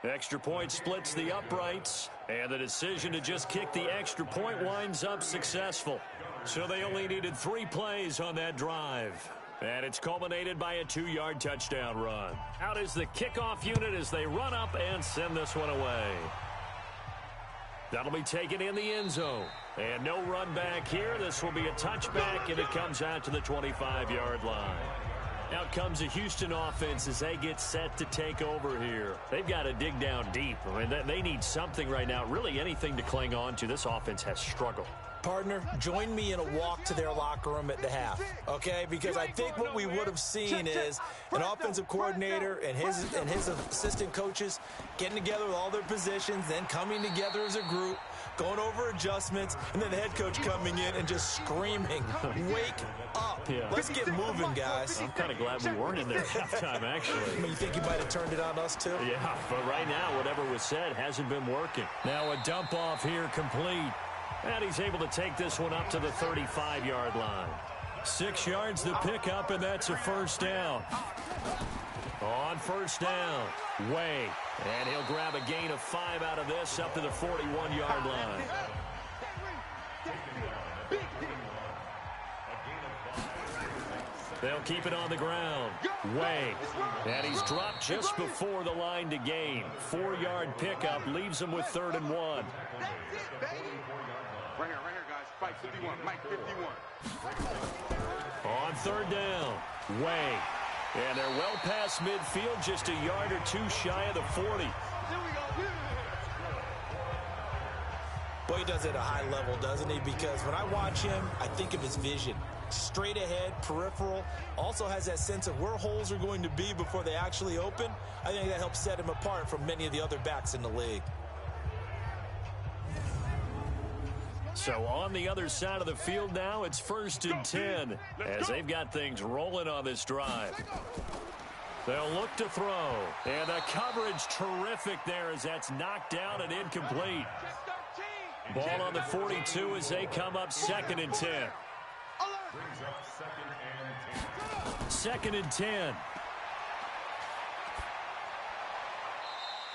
Speaker 2: Extra point splits the uprights, and the decision to just kick the extra point winds up successful. So they only needed 3 plays on that drive. And it's culminated by a 2-yard touchdown run. Out is the kickoff unit as they run up and send this one away. That'll be taken in the end zone. And no run back here. This will be a touchback, and it comes out to the 25-yard line. Out comes the Houston offense as they get set to take over here. They've got to dig down deep. I mean, they need something right now, really anything to cling on to. This offense has struggled.
Speaker 3: Partner, join me in a walk to their locker room at the half, okay? Because I think what we would have seen is an offensive coordinator and his assistant coaches getting together with all their positions, then coming together as a group, going over adjustments, and then the head coach coming in and just screaming, wake up.
Speaker 2: Yeah.
Speaker 3: Let's get moving, guys.
Speaker 2: I'm kind of glad we weren't in there at halftime, actually.
Speaker 3: I mean, you think you might have turned it on us, too?
Speaker 2: Yeah, but right now, whatever was said hasn't been working. Now a dump off here complete. And he's able to take this one up to the 35-yard line. 6 yards to pick up, and that's a first down. On first down, Way. And he'll grab a gain of 5 out of this up to the 41-yard line. They'll keep it on the ground. Way. And he's dropped just before the line to gain. 4-yard pickup leaves him with 3rd and 1.
Speaker 4: Right here, guys. Mike 51. Mike 51.
Speaker 2: On 3rd down, Way. And they're well past midfield, just a yard or 2 shy of the 40.
Speaker 3: Boy, he does it at a high level, doesn't he? Because when I watch him, I think of his vision. Straight ahead, peripheral. Also has that sense of where holes are going to be before they actually open. I think that helps set him apart from many of the other backs in the league.
Speaker 2: So on the other side of the field now, it's 1st and 10 as they've got things rolling on this drive. They'll look to throw. And the coverage terrific there as that's knocked down and incomplete. Ball on the 42 as they come up 2nd and 10. 2nd and 10.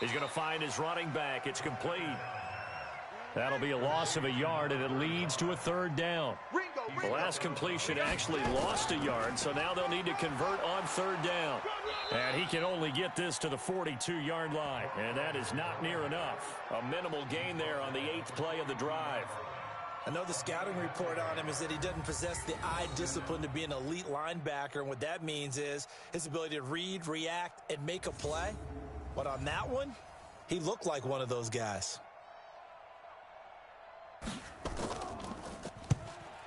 Speaker 2: He's going to find his running back. It's complete. That'll be a loss of a yard, and it leads to a 3rd down. The last completion actually lost a yard, so now they'll need to convert on 3rd down. And he can only get this to the 42-yard line, and that is not near enough. A minimal gain there on the 8th play of the drive.
Speaker 3: I know the scouting report on him is that he doesn't possess the eye discipline to be an elite linebacker, and what that means is his ability to read, react, and make a play. But on that one, he looked like one of those guys.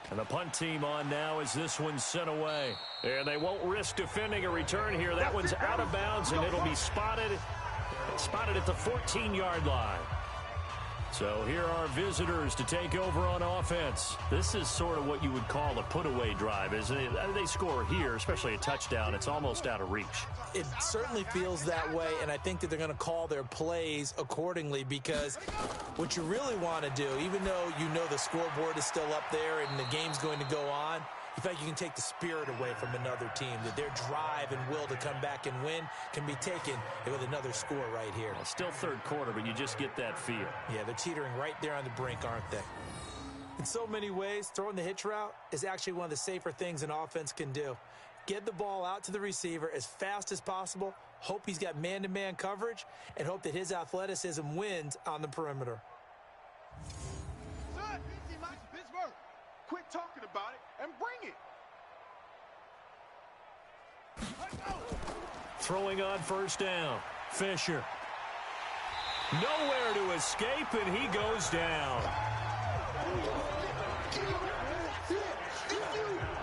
Speaker 2: And the punt team on now as this one's sent away. And they won't risk defending a return here. That one's out of bounds, and it'll be spotted at the 14-yard line. So here are visitors to take over on offense. This is sort of what you would call a put-away drive, isn't it? They score here, especially a touchdown. It's almost out of reach.
Speaker 3: It certainly feels that way, and I think that they're going to call their plays accordingly, because what you really want to do, even though you know the scoreboard is still up there and the game's going to go on, you feel like you can take the spirit away from another team, that their drive and will to come back and win can be taken with another score right here.
Speaker 2: Well, still third quarter, but you just get that feel.
Speaker 3: Yeah, they're teetering right there on the brink, aren't they? In so many ways, throwing the hitch route is actually one of the safer things an offense can do. Get the ball out to the receiver as fast as possible, hope he's got man-to-man coverage, and hope that his athleticism wins on the perimeter.
Speaker 4: Son, Pittsburgh. Quit talking about it and bring it.
Speaker 2: Throwing on first down. Fisher. Nowhere to escape, and he goes down.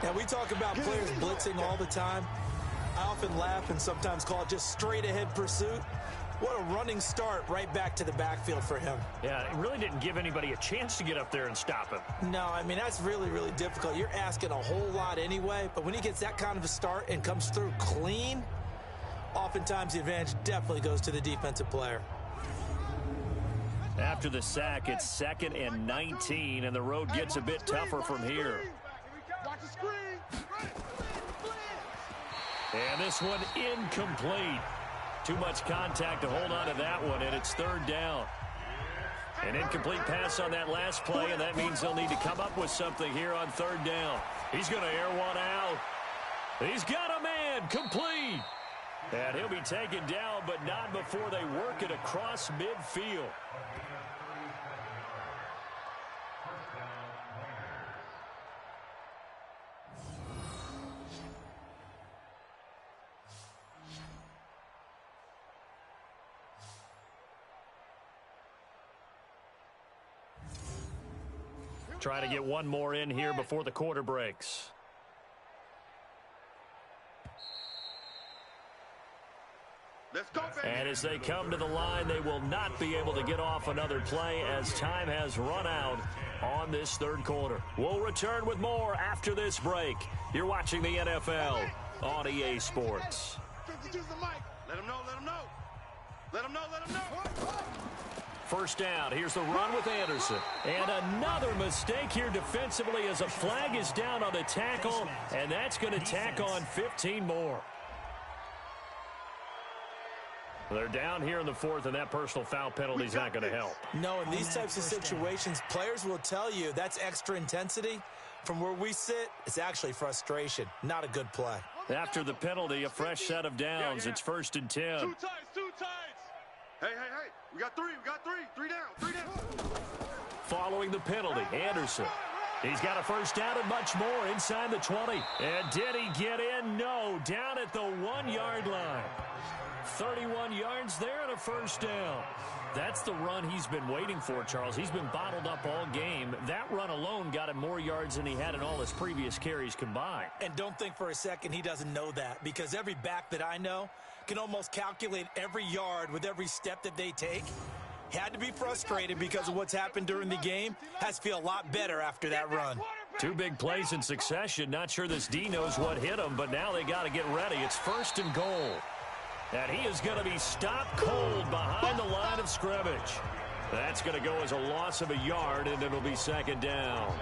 Speaker 3: Now, we talk about players blitzing all the time. I often laugh and sometimes call it just straight-ahead pursuit. What a running start right back to the backfield for him.
Speaker 2: Yeah, it really didn't give anybody a chance to get up there and stop him.
Speaker 3: No, I mean, that's really, really difficult. You're asking a whole lot anyway, but when he gets that kind of a start and comes through clean, oftentimes the advantage definitely goes to the defensive player.
Speaker 2: After the sack, it's 2nd and 19, and the road gets a bit tougher from here.
Speaker 4: Watch the screen.
Speaker 2: And this one incomplete. Too much contact to hold on to that one, and it's 3rd down. An incomplete pass on that last play, and that means they'll need to come up with something here on 3rd down. He's going to air one out. He's got a man, complete. And he'll be taken down, but not before they work it across midfield. Try to get one more in here before the quarter breaks.
Speaker 4: Let's go, baby.
Speaker 2: And as they come to the line, they will not be able to get off another play as time has run out on this 3rd quarter. We'll return with more after this break. You're watching the NFL on EA Sports.
Speaker 4: Let him know, let him know. Let him know, let him know.
Speaker 2: First down. Here's the run with Anderson. And another mistake here defensively as a flag is down on the tackle, and that's going to tack on 15 more. They're down here in the 4th, and that personal foul penalty is not going to help.
Speaker 3: No, in these types of situations, players will tell you that's extra intensity. From where we sit, it's actually frustration. Not a good play.
Speaker 2: After the penalty, a fresh set of downs. It's 1st and 10.
Speaker 4: Two tights. Hey. We got three. Three down.
Speaker 2: Following the penalty, Anderson. He's got a first down and much more inside the 20. And did he get in? No, down at the 1-yard line. 31 yards there and a first down. That's the run he's been waiting for, Charles. He's been bottled up all game. That run alone got him more yards than he had in all his previous carries combined.
Speaker 3: And don't think for a second he doesn't know that, because every back that I know can almost calculate every yard with every step that they take. Had to be frustrated because of what's happened during the game. Has to feel a lot better after that run.
Speaker 2: 2 big plays in succession. Not sure this D knows what hit him, but now they got to get ready. It's 1st and goal. And he is going to be stopped cold behind the line of scrimmage. That's going to go as a loss of a yard, and it'll be 2nd down.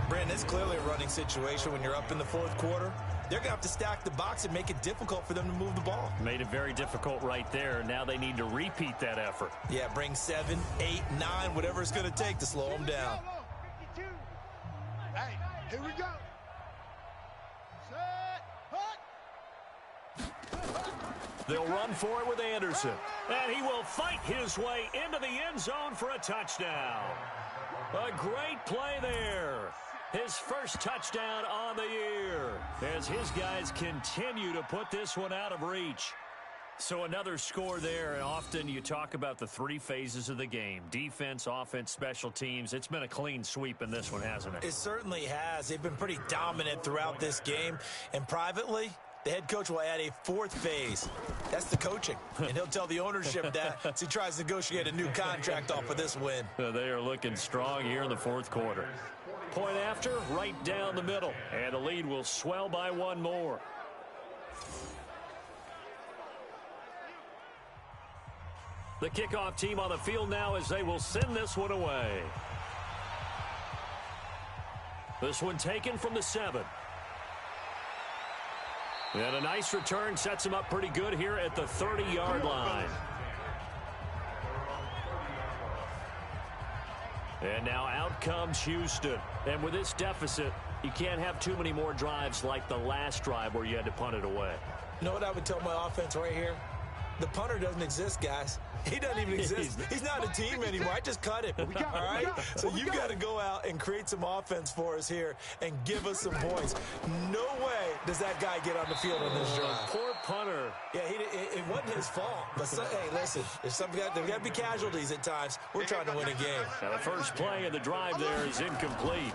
Speaker 3: Brandon, it's clearly a running situation when you're up in the 4th quarter. They're going to have to stack the box and make it difficult for them to move the ball.
Speaker 2: Made it very difficult right there. Now they need to repeat that effort.
Speaker 3: Yeah, bring 7, 8, 9, whatever it's going to take to slow them down.
Speaker 4: Hey, here we go.
Speaker 2: They'll run for it with Anderson. And he will fight his way into the end zone for a touchdown. A great play there. His first touchdown on the year as his guys continue to put this one out of reach. So another score there, and often you talk about the 3 phases of the game. Defense, offense, special teams. It's been a clean sweep in this one, hasn't it?
Speaker 3: It certainly has. They've been pretty dominant throughout this game. And privately, The head coach will add a fourth phase. That's the coaching. And he'll tell the ownership that as he tries to negotiate a new contract off of this win.
Speaker 2: They are looking strong here in the fourth quarter. Point after, right down the middle. And the lead will swell by one more. The kickoff team on the field now as they will send this one away. This one taken from the 7. And a nice return sets him up pretty good here at the 30-yard line. And now out comes Houston. And with this deficit, you can't have too many more drives like the last drive where you had to punt it away.
Speaker 3: You know what I would tell my offense right here? The punter doesn't exist, guys. He doesn't even exist. He's not a team anymore. I just cut him. All right? So you got to go out and create some offense for us here and give us some points. No way does that guy get on the field on this drive.
Speaker 2: Poor punter.
Speaker 3: Yeah, it wasn't his fault. But, hey, listen, there's got to be casualties at times. We're trying to win a game.
Speaker 2: Now the first play of the drive there is incomplete.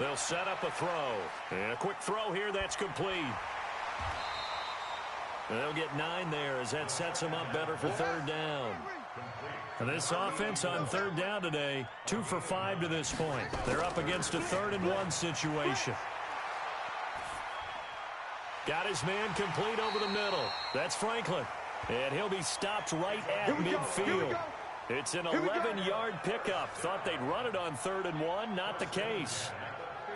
Speaker 2: They'll set up a throw. And a quick throw here that's complete. And they'll get 9 there as that sets them up better for third down. And this offense on third down today, 2 for 5 to this point. They're up against a 3rd and 1 situation. Got his man complete over the middle. That's Franklin. And he'll be stopped right at midfield. It's an 11-yard pickup. Thought they'd run it on 3rd and 1. Not the case.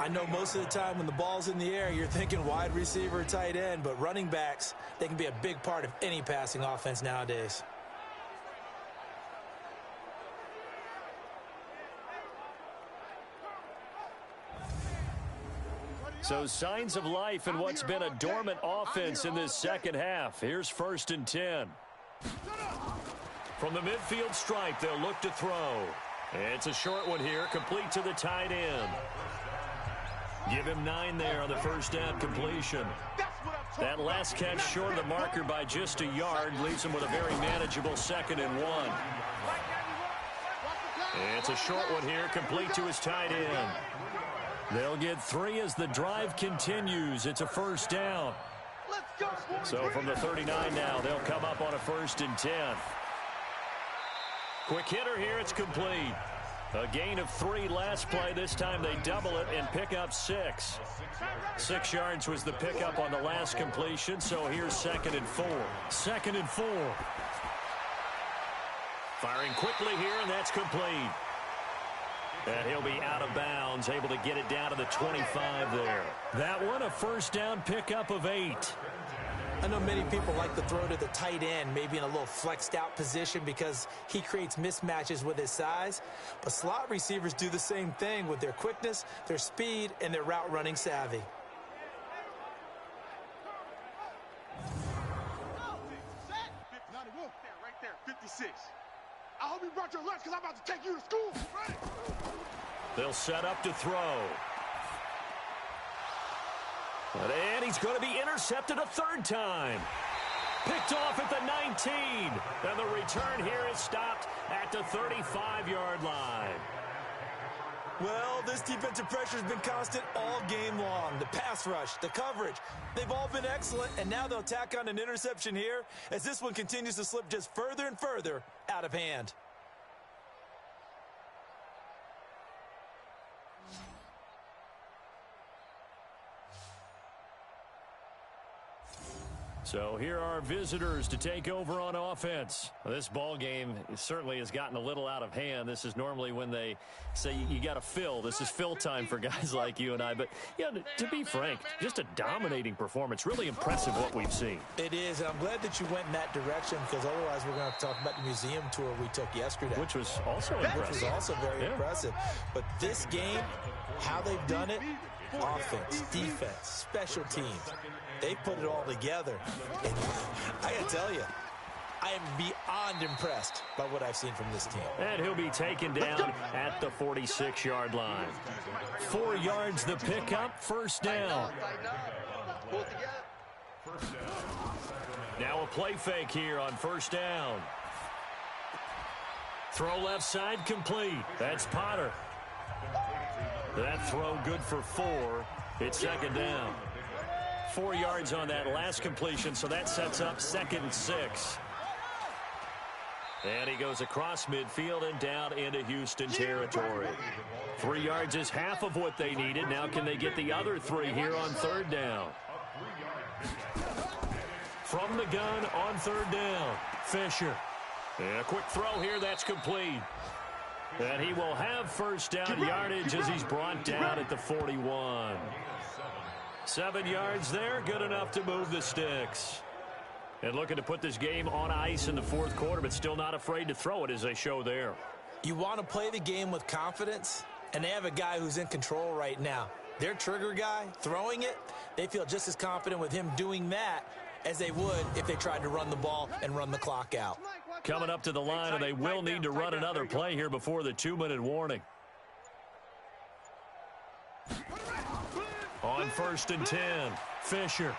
Speaker 3: I know most of the time when the ball's in the air, you're thinking wide receiver, tight end, but running backs, they can be a big part of any passing offense nowadays.
Speaker 2: So signs of life in what's been a dormant offense in this second half. Here's 1st and 10. From the midfield stripe, they'll look to throw. It's a short one here, complete to the tight end. Give him 9 there on the first down completion. That last catch short of the marker by just a yard leaves him with a very manageable 2nd and 1. It's a short one here, complete to his tight end. They'll get 3 as the drive continues. It's a first down. So from the 39 now, they'll come up on a 1st and 10. Quick hitter here, it's complete. A gain of 3 last play. This time they double it and pick up 6. 6 yards was the pickup on the last completion, so here's 2nd and 4. 2nd and 4. Firing quickly here, and that's complete. And he'll be out of bounds, able to get it down to the 25 there. That one, a first down pickup of 8.
Speaker 3: I know many people like to throw to the tight end, maybe in a little flexed out position because he creates mismatches with his size. But slot receivers do the same thing with their quickness, their speed, and their route running savvy.
Speaker 4: Right there, 56. I hope you brought your lunch because I'm about to take you to school. Ready?
Speaker 2: They'll set up to throw. And he's going to be intercepted a 3rd time. Picked off at the 19. And the return here is stopped at the 35-yard line.
Speaker 3: Well, this defensive pressure has been constant all game long. The pass rush, the coverage, they've all been excellent, and now they'll tack on an interception here as this one continues to slip just further and further out of hand.
Speaker 2: So here are visitors to take over on offense. This ball game certainly has gotten a little out of hand. This is normally when they say you got to fill. This is fill time for guys like you and I. But, yeah, to be frank, just a dominating performance. Really impressive what we've seen.
Speaker 3: It is, and I'm glad that you went in that direction because otherwise we're going to have to talk about the museum tour we took yesterday.
Speaker 2: Which was also impressive.
Speaker 3: Which was also very impressive. But this game, how they've done it, offense, defense, special teams, they put it all together. And I got to tell you, I am beyond impressed by what I've seen from this team.
Speaker 2: And he'll be taken down at the 46-yard line. 4 yards the pickup, first down. Now a play fake here on first down. Throw left side complete. That's Potter. That throw good for 4. It's second down. 4 yards on that last completion, so that sets up 2nd and 6. And he goes across midfield and down into Houston territory. 3 yards is half of what they needed. Now can they get the other 3 here on 3rd down? From the gun on 3rd down, Fisher. And a quick throw here, that's complete. And he will have first down yardage as he's brought down at the 41. 7 yards there, good enough to move the sticks. And looking to put this game on ice in the 4th quarter, but still not afraid to throw it as they show there.
Speaker 3: You want to play the game with confidence, and they have a guy who's in control right now. Their trigger guy, throwing it, they feel just as confident with him doing that as they would if they tried to run the ball and run the clock out.
Speaker 2: Coming up to the line, and they will need to run another play here before the 2-minute warning. On 1st and 10, Fisher.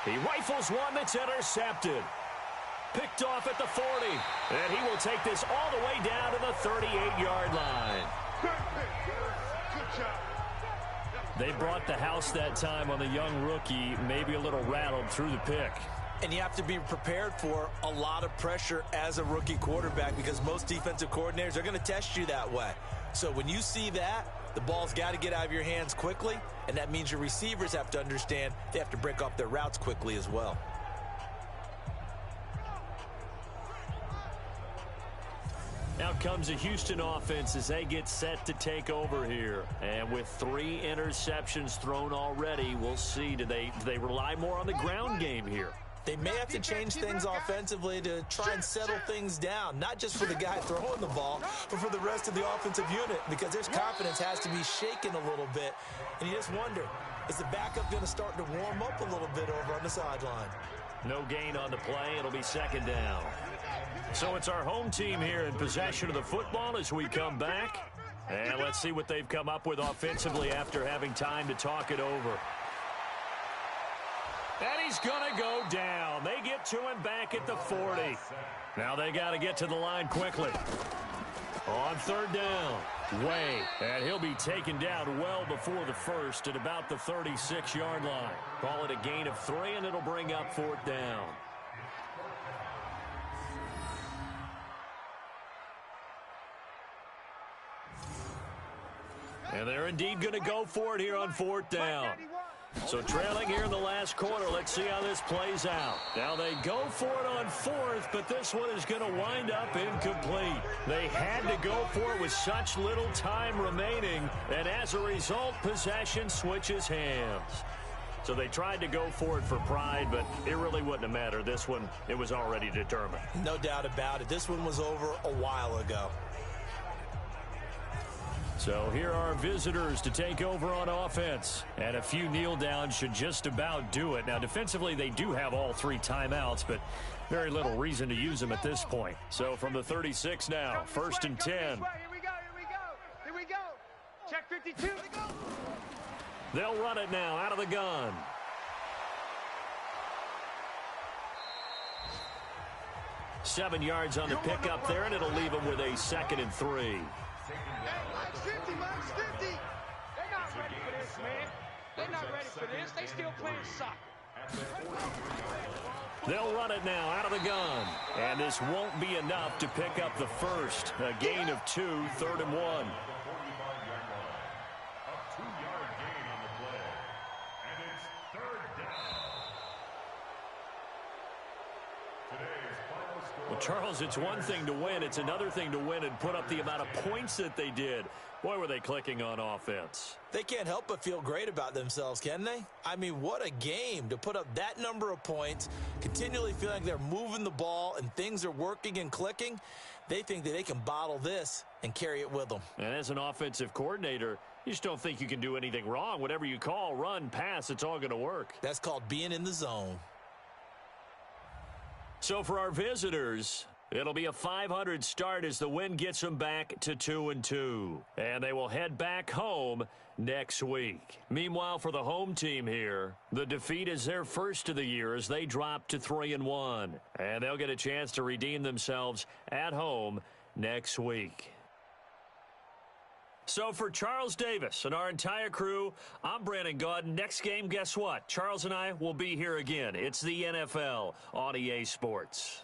Speaker 2: He rifles one that's intercepted. Picked off at the 40. And he will take this all the way down to the 38-yard line.
Speaker 4: Good job.
Speaker 2: They brought the house that time on the young rookie, maybe a little rattled through the pick.
Speaker 3: And you have to be prepared for a lot of pressure as a rookie quarterback because most defensive coordinators are going to test you that way. So when you see that, the ball's got to get out of your hands quickly, and that means your receivers have to understand they have to break off their routes quickly as well.
Speaker 2: Out comes the Houston offense as they get set to take over here. And with 3 interceptions thrown already, we'll see. Do they rely more on the ground game here?
Speaker 3: They may have to change things offensively to try and settle things down, not just for the guy throwing the ball, but for the rest of the offensive unit, because their confidence has to be shaken a little bit. And you just wonder, is the backup going to start to warm up a little bit over on the sideline?
Speaker 2: No gain on the play. It'll be 2nd down. So it's our home team here in possession of the football as we come back. And let's see what they've come up with offensively after having time to talk it over. And he's going to go down. They get to him back at the 40. Now they got to get to the line quickly. On 3rd down, Way. And he'll be taken down well before the first at about the 36-yard line. Call it a gain of 3, and it'll bring up 4th down. And they're indeed going to go for it here on 4th down. So trailing here in the last quarter, let's see how this plays out. Now they go for it on 4th, but this one is going to wind up incomplete. They had to go for it with such little time remaining, and as a result, possession switches hands. So they tried to go for it for pride, but it really wouldn't have mattered. This one, it was already determined.
Speaker 3: No doubt about it. This one was over a while ago.
Speaker 2: So here are visitors to take over on offense. And a few kneel downs should just about do it. Now, defensively, they do have all 3 timeouts, but very little reason to use them at this point. So from the 36 now, 1st and 10.
Speaker 4: Here we go. Check 52.
Speaker 2: They'll run it now out of the gun. Seven yards on the pickup there, and it'll leave them with a 2nd and 3.
Speaker 4: Mike's 50. They're not ready for this, man. They're not ready for this. They still playing soccer.
Speaker 2: They'll run it now out of the gun. And this won't be enough to pick up the first. A gain of 2, 3rd and 1. Well, Charles, it's one thing to win. It's another thing to win and put up the amount of points that they did. Boy, were they clicking on offense.
Speaker 3: They can't help but feel great about themselves, can they? I mean, what a game to put up that number of points, continually feeling like they're moving the ball and things are working and clicking. They think that they can bottle this and carry it with them.
Speaker 2: And as an offensive coordinator, you just don't think you can do anything wrong. Whatever you call, run, pass, it's all going to work.
Speaker 3: That's called being in the zone.
Speaker 2: So for our visitors, it'll be a 500 start as the win gets them back to 2-2. And they will head back home next week. Meanwhile, for the home team here, the defeat is their first of the year as they drop to 3-1. And they'll get a chance to redeem themselves at home next week. So for Charles Davis and our entire crew, I'm Brandon Gaudin. Next game, guess what? Charles and I will be here again. It's the NFL on EA Sports.